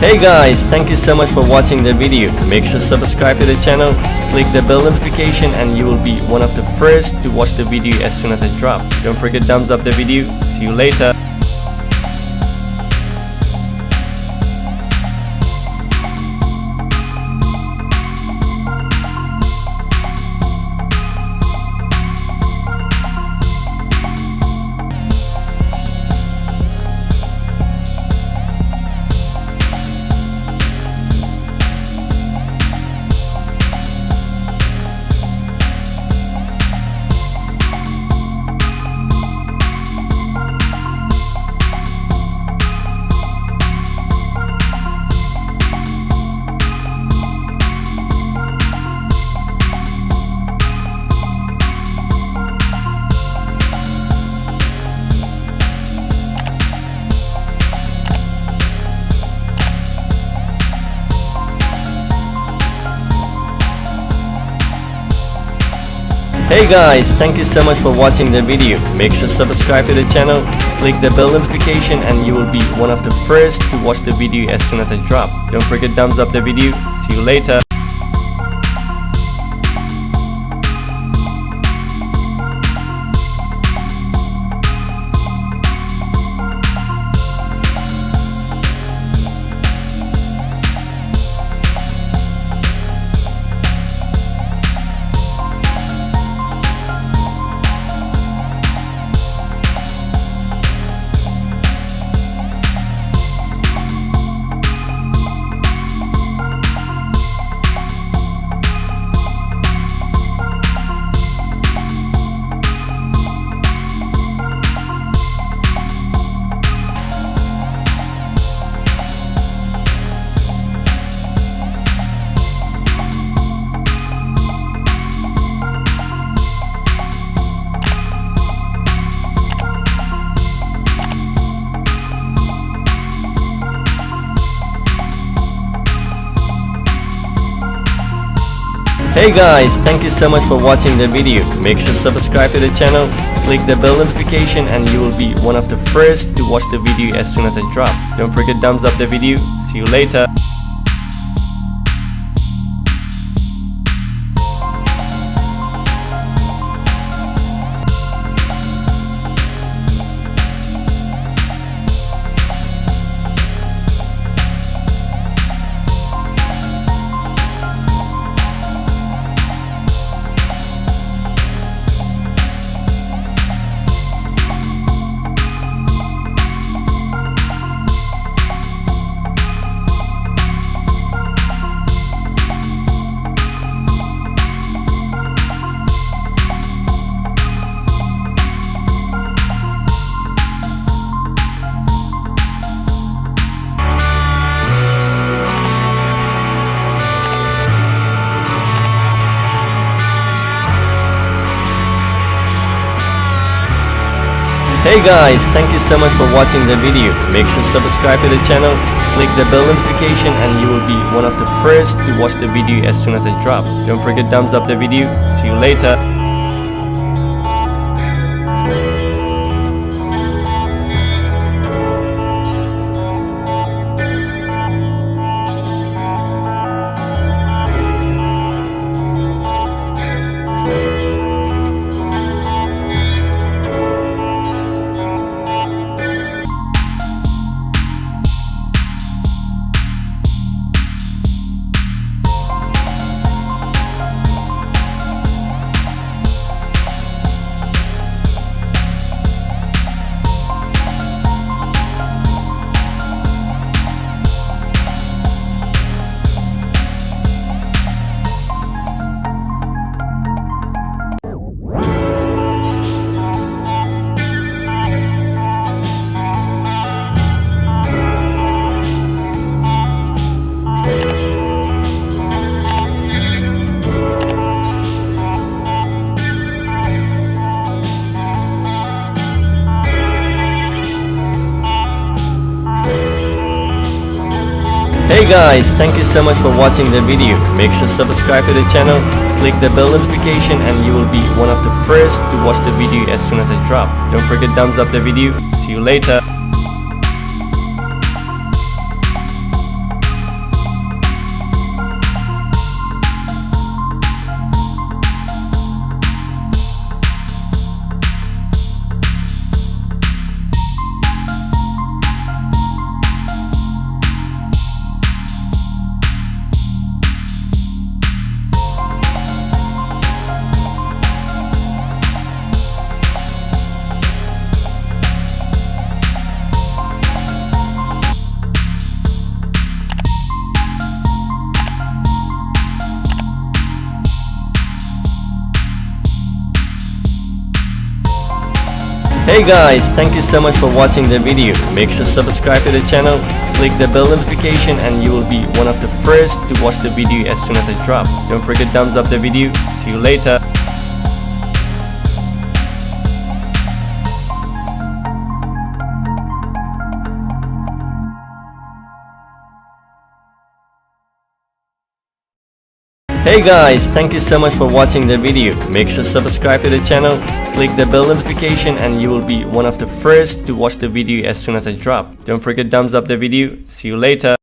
Hey guys, thank you so much for watching the video. Make sure to subscribe to the channel, click the bell notification and you will be one of the first to watch the video as soon as I drop. Don't forget thumbs up the video. See you later. Hey guys, thank you so much for watching the video. Make sure to subscribe to the channel, click the bell notification and you will be one of the first to watch the video as soon as I drop. Don't forget thumbs up the video. See you later. Hey guys, thank you so much for watching the video. Make sure to subscribe to the channel, click the bell notification and you will be one of the first to watch the video as soon as I drop. Don't forget thumbs up the video. See you later. Hey guys, thank you so much for watching the video. Make sure to subscribe to the channel, click the bell notification and you will be one of the first to watch the video as soon as I drop. Don't forget thumbs up the video. See you later. Hey guys, thank you so much for watching the video. Make sure to subscribe to the channel, click the bell notification and you will be one of the first to watch the video as soon as I drop. Don't forget thumbs up the video. See you later. Hey guys, thank you so much for watching the video. Make sure to subscribe to the channel, click the bell notification and you will be one of the first to watch the video as soon as I drop. Don't forget to thumbs up the video. See you later. Hey guys, thank you so much for watching the video. Make sure to subscribe to the channel, click the bell notification and you will be one of the first to watch the video as soon as I drop. Don't forget to thumbs up the video. See you later.